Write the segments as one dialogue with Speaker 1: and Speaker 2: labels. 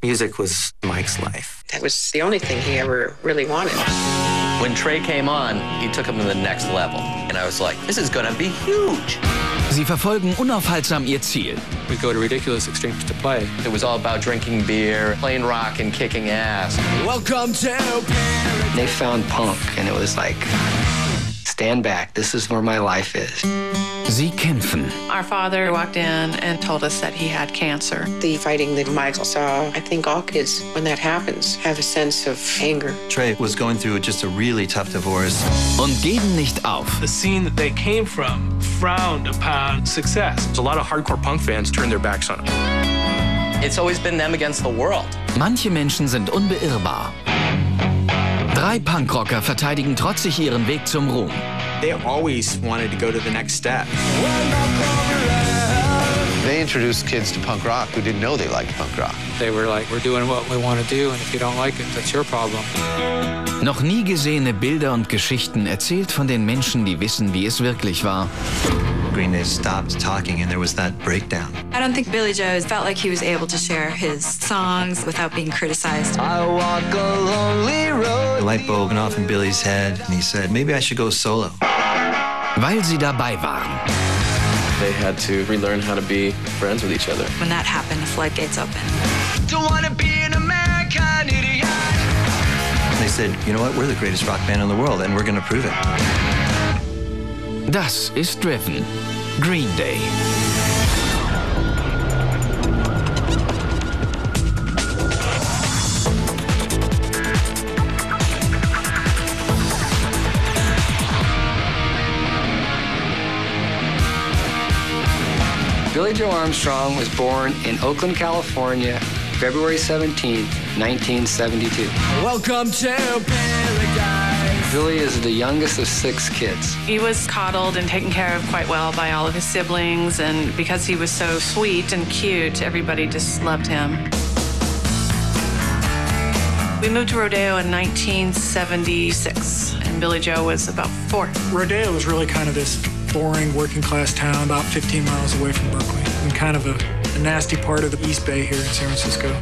Speaker 1: Music was Mike's life.
Speaker 2: That was the only thing he ever really wanted.
Speaker 3: When Trey came on, he took him to the next level. And I was like, this is gonna be huge.
Speaker 4: Sie verfolgen unaufhaltsam ihr Ziel.
Speaker 5: We go to ridiculous extremes to play.
Speaker 3: It was all about drinking beer, playing rock, and kicking ass.
Speaker 6: Welcome to Paradise.
Speaker 7: They found punk, and it was like, stand back, this is where my life is.
Speaker 4: Sie kämpfen.
Speaker 8: Our father walked in and told us that he had cancer.
Speaker 2: The fighting that Michael saw, I think all kids, when that happens, have a sense of anger.
Speaker 1: Trey was going through just a really tough divorce.
Speaker 4: Und geben nicht auf.
Speaker 6: The scene that they came from frowned upon success.
Speaker 5: A lot of hardcore punk fans turned their backs on him.
Speaker 3: It's always been them against the world.
Speaker 4: Manche Menschen sind unbeirrbar. 3 Punkrocker verteidigen trotzig ihren Weg zum Ruhm.
Speaker 1: They always wanted to go to the next step.
Speaker 9: They introduced kids to punk rock who didn't know they liked punk rock.
Speaker 5: They were like, we're doing what we want to do, and if you don't like it, that's your problem.
Speaker 4: Noch nie gesehene Bilder und Geschichten erzählt von den Menschen, die wissen, wie es wirklich war.
Speaker 1: Green Day stopped talking and there was that breakdown.
Speaker 10: I don't think Billy Joe felt like he was able to share his songs without being criticized.
Speaker 1: I walk a lonely road. The light bulb went off in Billy's head and he said, maybe I should go solo.
Speaker 4: Weil sie dabei waren.
Speaker 11: They had to relearn how to be friends with each other.
Speaker 10: When that happened, the floodgates opened.
Speaker 6: Don't wanna be an American idiot.
Speaker 1: They said, you know what, we're the greatest rock band in the world and we're gonna prove it.
Speaker 4: Das ist Driven. Green Day.
Speaker 7: Billy Joe Armstrong was born in Oakland, California, February 17, 1972.
Speaker 6: Welcome to Paradise.
Speaker 7: Billy is the youngest of 6 kids.
Speaker 8: He was coddled and taken care of quite well by all of his siblings, and because he was so sweet and cute, everybody just loved him. We moved to Rodeo in 1976, and Billy Joe was about 4.
Speaker 12: Rodeo was really kind of this boring working-class town about 15 miles away from Berkeley, and kind of a nasty part of the East Bay here in San Francisco.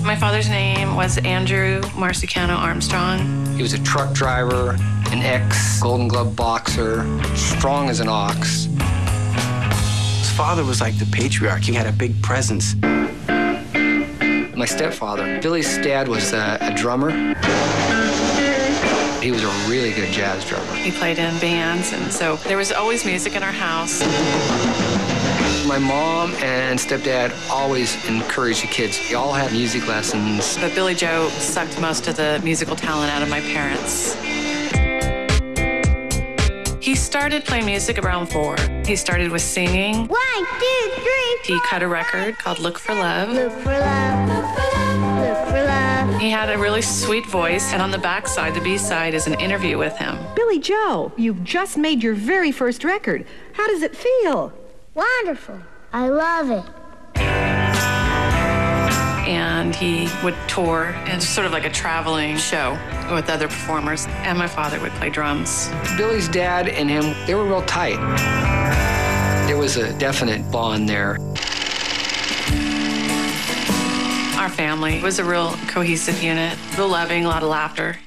Speaker 8: My father's name was Andrew Marcicano Armstrong.
Speaker 7: He was a truck driver, an ex-Golden Glove boxer, strong as an ox.
Speaker 1: His father was like the patriarch. He had a big presence.
Speaker 7: My stepfather, Billy's dad, was a drummer. He was a really good jazz drummer.
Speaker 8: He played in bands, and so there was always music in our house.
Speaker 7: My mom and stepdad always encouraged the kids. They all had music lessons.
Speaker 8: But Billy Joe sucked most of the musical talent out of my parents. He started playing music around 4. He started with singing. 1, 2, 3. He cut a record called Look for Love.
Speaker 13: Look for love, look for love, look for love.
Speaker 8: He had a really sweet voice, and on the backside, the B-side, is an interview with him.
Speaker 14: Billy Joe, you've just made your very first record. How does it feel?
Speaker 13: Wonderful. I love it.
Speaker 8: And he would tour in sort of like a traveling show with other performers, and my father would play drums.
Speaker 7: Billy's dad and him, they were real tight. There was a definite bond there.
Speaker 8: Our family was a real cohesive unit, real loving, a lot of laughter.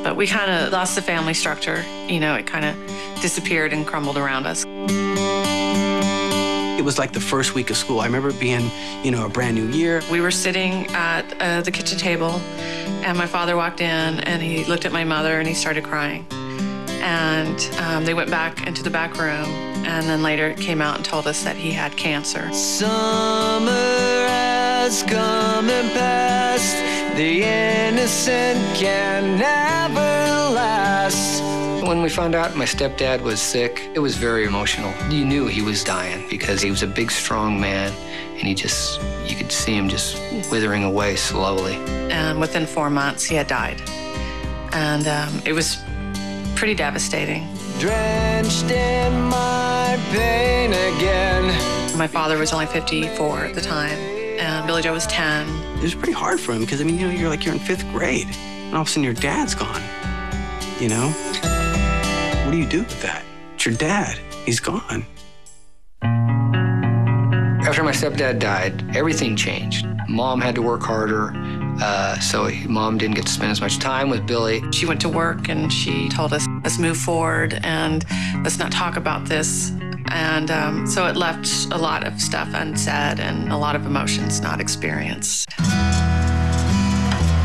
Speaker 8: But we kind of lost the family structure. You know, it kind of disappeared and crumbled around us.
Speaker 1: It was like the first week of school. I remember it being, you know, a brand new year.
Speaker 8: We were sitting at the kitchen table, and my father walked in, and he looked at my mother, and he started crying. And they went back into the back room, and then later came out and told us that he had cancer.
Speaker 6: Summer has come and passed. The innocent can never last.
Speaker 7: When we found out my stepdad was sick, it was very emotional. You knew he was dying because he was a big, strong man, and you could see him just withering away slowly.
Speaker 8: And within 4 months, he had died. And it was pretty devastating.
Speaker 6: Drenched in my pain again.
Speaker 8: My father was only 54 at the time, and Billy Joe was 10.
Speaker 1: It was pretty hard for him because, I mean, you know, you're in 5th grade, and all of a sudden your dad's gone, you know? What do you do with that? It's your dad. He's gone.
Speaker 7: After my stepdad died, everything changed. Mom had to work harder, so Mom didn't get to spend as much time with Billy.
Speaker 8: She went to work and she told us, let's move forward and let's not talk about this. And so it left a lot of stuff unsaid and a lot of emotions not experienced.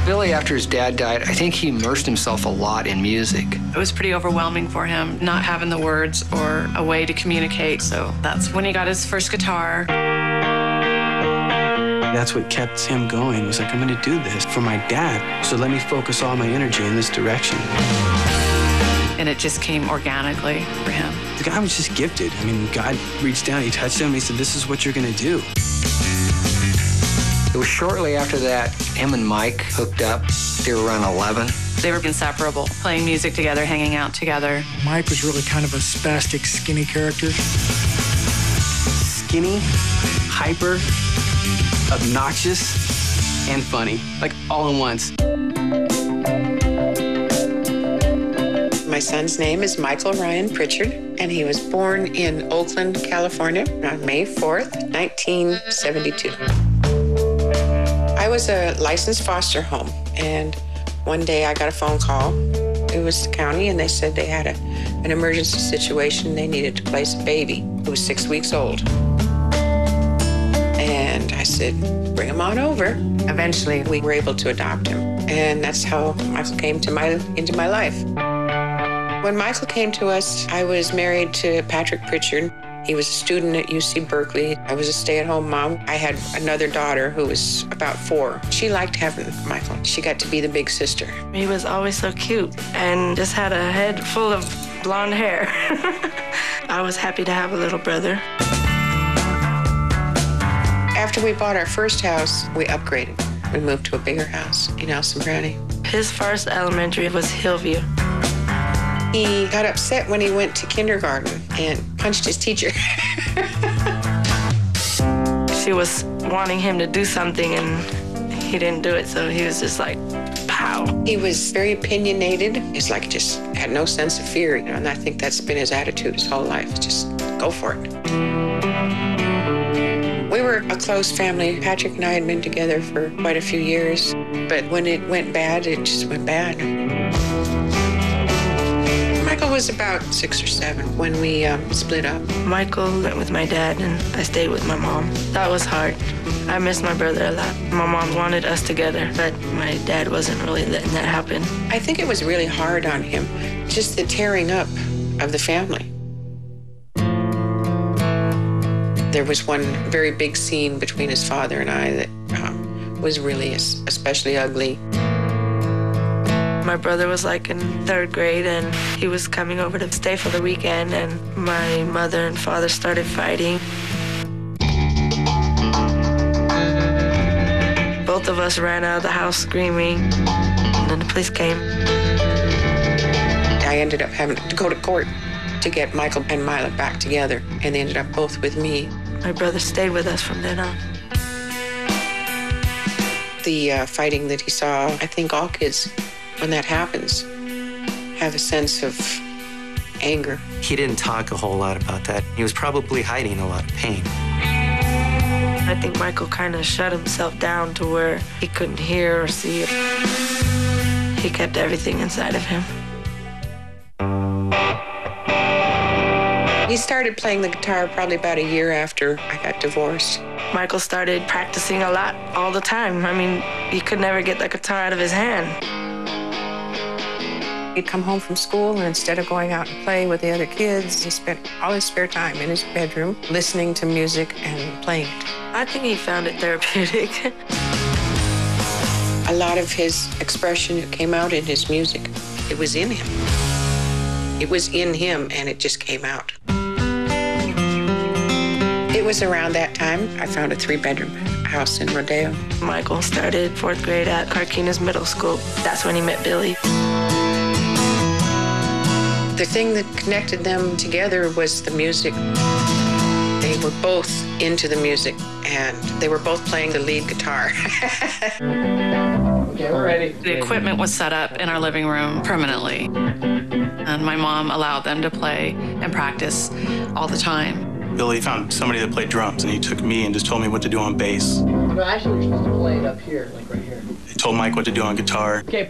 Speaker 7: Billy, after his dad died, I think he immersed himself a lot in music.
Speaker 8: It was pretty overwhelming for him, not having the words or a way to communicate. So that's when he got his first guitar.
Speaker 1: That's what kept him going, was like, I'm gonna do this for my dad, so let me focus all my energy in this direction.
Speaker 8: And it just came organically for him.
Speaker 1: The guy was just gifted. I mean, God reached down, he touched him, he said, this is what you're gonna do.
Speaker 7: It was shortly after that, him and Mike hooked up. They were around 11.
Speaker 8: They were inseparable, playing music together, hanging out together.
Speaker 12: Mike was really kind of a spastic, skinny character.
Speaker 1: Skinny, hyper, obnoxious, and funny, like all in once.
Speaker 2: My son's name is Michael Ryan Pritchard, and he was born in Oakland, California on May 4th, 1972. I was a licensed foster home, and one day I got a phone call. It was the county, and they said they had an emergency situation. They needed to place a baby who was 6 weeks old. And I said, bring him on over. Eventually, we were able to adopt him, and that's how Michael came into my life. When Michael came to us, I was married to Patrick Pritchard. He was a student at UC Berkeley. I was a stay-at-home mom. I had another daughter who was about 4. She liked having Michael. She got to be the big sister.
Speaker 15: He was always so cute and just had a head full of blonde hair. I was happy to have a little brother.
Speaker 2: After we bought our first house, we upgraded. We moved to a bigger house in Elson County.
Speaker 15: His first elementary was Hillview.
Speaker 2: He got upset when he went to kindergarten and punched his teacher.
Speaker 15: She was wanting him to do something and he didn't do it, so he was just like, pow.
Speaker 2: He was very opinionated. He's like, just had no sense of fear, and I think that's been his attitude his whole life. Just go for it. We were a close family. Patrick and I had been together for quite a few years, but when it went bad, it just went bad. Michael was about 6 or 7 when we split up.
Speaker 15: Michael went with my dad and I stayed with my mom. That was hard. I miss my brother a lot. My mom wanted us together, but my dad wasn't really letting that happen.
Speaker 2: I think it was really hard on him, just the tearing up of the family. There was one very big scene between his father and I that was really especially ugly.
Speaker 15: My brother was like in 3rd grade and he was coming over to stay for the weekend, and my mother and father started fighting. Both of us ran out of the house screaming, and then the police came.
Speaker 2: I ended up having to go to court to get Michael and Mila back together, and they ended up both with me.
Speaker 15: My brother stayed with us from then on.
Speaker 2: The fighting that he saw, I think all kids, when that happens, have a sense of anger.
Speaker 16: He didn't talk a whole lot about that. He was probably hiding a lot of pain.
Speaker 15: I think Michael kind of shut himself down to where he couldn't hear or see. He kept everything inside of him.
Speaker 2: He started playing the guitar probably about a year after I got divorced.
Speaker 15: Michael started practicing a lot all the time. I mean, he could never get the guitar out of his hand.
Speaker 2: He'd come home from school, and instead of going out and play with the other kids, he spent all his spare time in his bedroom listening to music and playing it.
Speaker 15: I think he found it therapeutic.
Speaker 2: A lot of his expression came out in his music. It was in him. It was in him, and it just came out. It was around that time I found a 3-bedroom house in Rodeo.
Speaker 15: Michael started 4th grade at Carquinez Middle School. That's when he met Billy.
Speaker 2: The thing that connected them together was the music. They were both into the music, and they were both playing the lead guitar.
Speaker 8: Okay, we're ready. The equipment was set up in our living room permanently, and my mom allowed them to play and practice all the time.
Speaker 17: Billy found somebody that played drums, and he took me and just told me what to do on bass.
Speaker 18: No, actually, we're supposed to play it up here, like right here.
Speaker 17: He told Mike what to do on guitar.
Speaker 18: Okay,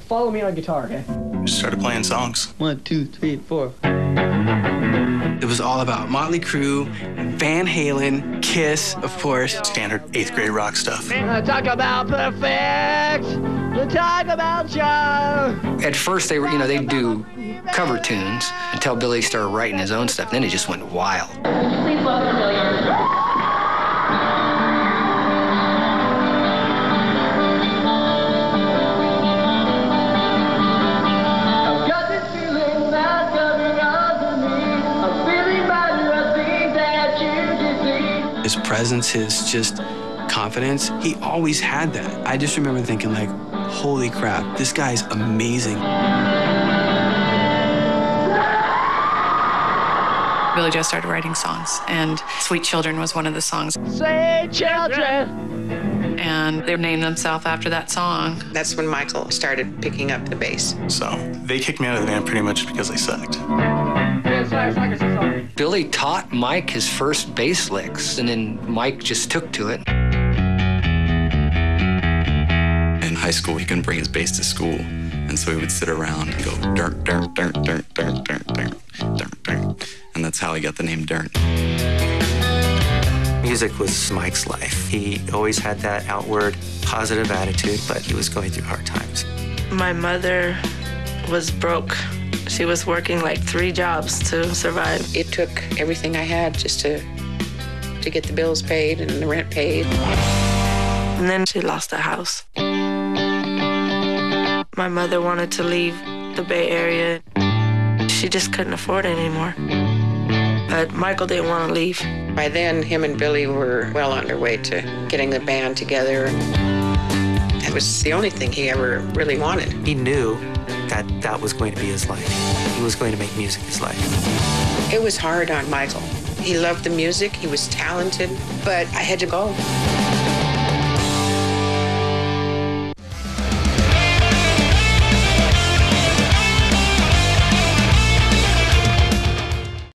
Speaker 18: follow me on guitar, okay?
Speaker 17: Just started playing songs.
Speaker 1: 1, 2, 3, 4. It was all about Motley Crue, Van Halen, Kiss, of course.
Speaker 17: Standard 8th grade rock stuff.
Speaker 18: Talk about perfect. Talk about Joe.
Speaker 7: At first, they were, they'd do cover tunes until Billy started writing his own stuff. Then it just went wild.
Speaker 18: Please welcome Billy.
Speaker 1: His presence, his just confidence, he always had that. I just remember thinking like, holy crap, this guy's amazing.
Speaker 8: Billy Joe started writing songs, and Sweet Children was one of the songs.
Speaker 18: Sweet Children!
Speaker 8: And they named themselves after that song.
Speaker 2: That's when Michael started picking up the bass.
Speaker 17: So they kicked me out of the band pretty much because I sucked.
Speaker 7: Billy taught Mike his first bass licks, and then Mike just took to it.
Speaker 19: In high school, he couldn't bring his bass to school, and so he would sit around and go dirt, dirt, dirt, dirt, dirt, dirt, dirt, dirt, dirt, and that's how he got the name Dirt.
Speaker 16: Music was Mike's life. He always had that outward positive attitude, but he was going through hard times.
Speaker 15: My mother was broke. She was working like 3 jobs to survive.
Speaker 2: It took everything I had just to get the bills paid and the rent paid.
Speaker 15: And then she lost the house. My mother wanted to leave the Bay Area. She just couldn't afford it anymore. But Michael didn't want to leave.
Speaker 2: By then, him and Billy were well on their way to getting the band together. It was the only thing he ever really wanted.
Speaker 16: He knew that that was going to be his life. He was going to make music his life.
Speaker 2: It was hard on Michael. He loved the music, he was talented, but I had to go.